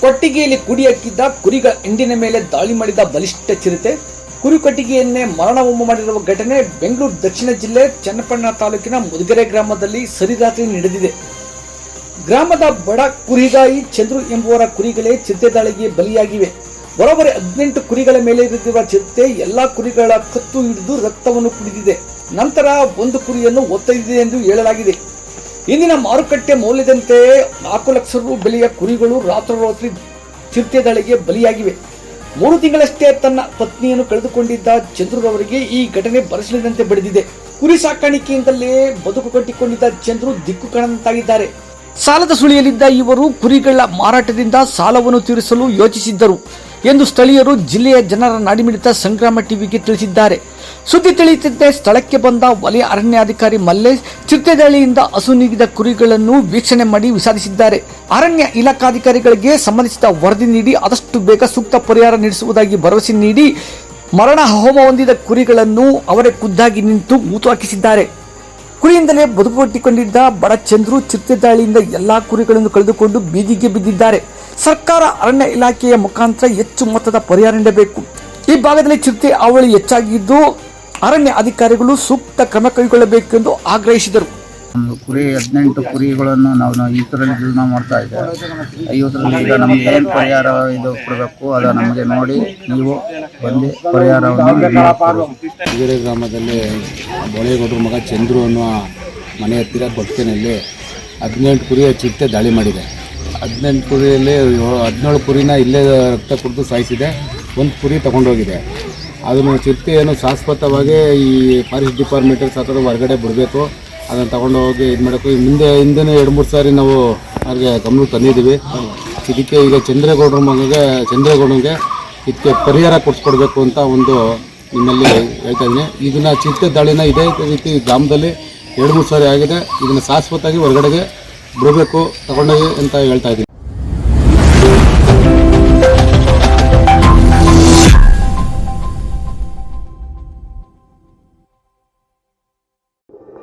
ಕೊಟ್ಟಿಗೆಯಲ್ಲಿ ಕುಡಿ ಹಾಕಿದ್ದ ಕುರಿಗಳ ಹಿಂಡಿನ ಮೇಲೆ ದಾಳಿ ಮಾಡಿದ ಬಲಿಷ್ಠ ಚಿರತೆ. ಕುರಿ ಕೊಟ್ಟಿಗೆಯನ್ನೇ ಮರಣಹೋಮ ಮಾಡಿರುವ ಘಟನೆ ಬೆಂಗಳೂರು ದಕ್ಷಿಣ ಜಿಲ್ಲೆ ಚನ್ನಪಟ್ಟಣ ತಾಲೂಕಿನ ಮುದುಗೆರೆ ಗ್ರಾಮದಲ್ಲಿ ಸರಿರಾತ್ರಿ ನಡೆದಿದೆ. ಗ್ರಾಮದ ಬಡ ಕುರಿಗಾಯಿ ಚಂದ್ರು ಎಂಬುವರ ಕುರಿಗಳೇ ಚಿರತೆ ದಾಳಿಗೆ ಬಲಿಯಾಗಿವೆ. ಬರೋಬ್ಬರಿ 18 ಕುರಿಗಳ ಮೇಲೆ ಇರಿದಿರುವ ಚಿರತೆ ಎಲ್ಲಾ ಕುರಿಗಳ ಕತ್ತು ಹಿಡಿದು ರಕ್ತವನ್ನು ಕುಡಿದಿದೆ. ನಂತರ ಒಂದು ಕುರಿಯನ್ನು ಒತ್ತೊಯ್ದಿದೆ ಎಂದು ಹೇಳಲಾಗಿದೆ. ಇಂದಿನ ಮಾರುಕಟ್ಟೆ ಮೌಲ್ಯದಂತೆ 4 ಲಕ್ಷ ರು ಬೆಲೆಯ ಕುರಿಗಳು ರಾತ್ರೋರಾತ್ರಿ ಚಿರತೆ ದಾಳಿಗೆ ಬಲಿಯಾಗಿವೆ. 3 ತಿಂಗಳಷ್ಟೇ ತನ್ನ ಪತ್ನಿಯನ್ನು ಕಳೆದುಕೊಂಡಿದ್ದ ಚಂದ್ರುರವರಿಗೆ ಈ ಘಟನೆ ಬರಸಿದಂತೆ ಬಡಿದಿದೆ. ಕುರಿ ಸಾಕಾಣಿಕೆಯಿಂದಲೇ ಬದುಕು ಕಟ್ಟಿಕೊಂಡಿದ್ದ ಚಂದ್ರು ದಿಕ್ಕು ಕಾಣದಂತಾಗಿದ್ದಾರೆ. ಸಾಲದ ಸುಳಿಯಲ್ಲಿದ್ದ ಇವರು ಕುರಿಗಳ ಮಾರಾಟದಿಂದ ಸಾಲವನ್ನು ತೀರಿಸಲು ಯೋಚಿಸಿದ್ದರು ಎಂದು ಸ್ಥಳೀಯರು ಜಿಲ್ಲೆಯ ಜನರ ನಾಡಿಮಿಡಿತ ಸಂಗ್ರಾಮ ಟಿವಿಗೆ ತಿಳಿಸಿದ್ದಾರೆ. ಸುದ್ದಿ ತಿಳಿಯುತ್ತಿದ್ದಂತೆ ಸ್ಥಳಕ್ಕೆ ಬಂದ ವಲಯ ಅರಣ್ಯಾಧಿಕಾರಿ ಮಲ್ಲೇಶ್ ಚಿರತೆ ದಾಳಿಯಿಂದ ಅಸುನೀಗಿದ ಕುರಿಗಳನ್ನು ವೀಕ್ಷಣೆ ಮಾಡಿ ವಿಷಾದಿಸಿದ್ದಾರೆ. ಅರಣ್ಯ ಇಲಾಖಾಧಿಕಾರಿಗಳಿಗೆ ಸಂಬಂಧಿಸಿದ ವರದಿ ನೀಡಿ ಆದಷ್ಟು ಬೇಗ ಸೂಕ್ತ ಪರಿಹಾರ ನೀಡಿಸುವುದಾಗಿ ಭರವಸೆ ನೀಡಿ ಮರಣ ಹೋಮ ಹೊಂದಿದ ಕುರಿಗಳನ್ನು ಅವರೇ ಖುದ್ದಾಗಿ ನಿಂತು ಮೂತು ಹಾಕಿಸಿದ್ದಾರೆ. ಕುರಿಯಿಂದಲೇ ಬದುಕು ಕಟ್ಟಿಕೊಂಡಿದ್ದ ಬಡ ಚಂದ್ರು ಚಿರತೆ ದಾಳಿಯಿಂದ ಎಲ್ಲಾ ಕುರಿಗಳನ್ನು ಕಳೆದುಕೊಂಡು ಬೀದಿಗೆ ಬಿದ್ದಿದ್ದಾರೆ. ಸರ್ಕಾರ ಅರಣ್ಯ ಇಲಾಖೆಯ ಮುಖಾಂತರ ಹೆಚ್ಚು ಮೊತ್ತದ ಪರಿಹಾರ ನೀಡಬೇಕು. ಈ ಭಾಗದಲ್ಲಿ ಚಿರತೆ ಹಾವಳಿ ಹೆಚ್ಚಾಗಿದ್ದು ಅರಣ್ಯ ಅಧಿಕಾರಿಗಳು ಸೂಕ್ತ ಕ್ರಮ ಕೈಗೊಳ್ಳಬೇಕೆಂದು ಆಗ್ರಹಿಸಿದರು. ಒಂದು ಕುರಿ 18 ಕುರಿಗಳನ್ನು ನಾವು ಇದರಲ್ಲಿ ಜೀವನ ಮಾಡ್ತಾ ಇದ್ದೇವೆ. ಇದರಲ್ಲಿ ಈಗ ನಮಗೆ ಏನು ಪರಿಹಾರ ಇದು ಕೊಡಬೇಕು ಅದು ನಮಗೆ ನೋಡಿ ನೀವು ಬಂದು ಪರಿಹಾರವನ್ನು ಮುದುಗೆರೆ ಗ್ರಾಮದಲ್ಲಿ ಬೋಳೇಗೌಡರ ಮಗ ಚಂದ್ರು ಅನ್ನುವ ಮನೆ ಹತ್ತಿರ ಕೊಟ್ಟಿಗೆನಲ್ಲಿ 18 ಕುರಿಯ ಚಿರತೆ ದಾಳಿ ಮಾಡಿದೆ. 18 ಕುರಿಯಲ್ಲಿ 17 ಕುರಿನ ಇಲ್ಲೇ ರಕ್ತ ಕುಡಿದು ಸಾಯಿಸಿದೆ. 1 ಕುರಿ ತಗೊಂಡೋಗಿದೆ. ಅದನ್ನು ಚಿರತೆಯನ್ನು ಶಾಶ್ವತವಾಗಿ ಈ ಫಾರೆಸ್ಟ್ ಡಿಪಾರ್ಟ್ಮೆಂಟಲ್ಲಿ ಸಹ ಹೊರಗಡೆ ಬಿಡಬೇಕು. ಅದನ್ನು ತಗೊಂಡು ಹೋಗಿ ಇದು ಮಾಡಬೇಕು. ಹಿಂದೆ 2-3 ಸಾರಿ ನಾವು ಅವ್ರಿಗೆ ಗಮನಕ್ಕೆ ತಂದಿದ್ದೀವಿ. ಇದಕ್ಕೆ ಈಗ ಚಂದ್ರೇಗೌಡನಿಗೆ ಇದಕ್ಕೆ ಪರಿಹಾರ ಕೊಡಿಸ್ಕೊಡ್ಬೇಕು ಅಂತ ಒಂದು ನಿಮ್ಮಲ್ಲಿ ಹೇಳ್ತಾ ಇದ್ದೀನಿ. ಇದನ್ನು ಚಿರತೆ ದಾಳಿನ ಇದೇ ರೀತಿ ಗ್ರಾಮದಲ್ಲಿ 2-3 ಸಾರಿ ಆಗಿದೆ. ಇದನ್ನು ಶಾಶ್ವತವಾಗಿ ಹೊರಗಡೆಗೆ ಬಿಡಬೇಕು ತಗೊಂಡೋಗಿ ಅಂತ ಹೇಳ್ತಾ ಇದ್ದೀನಿ.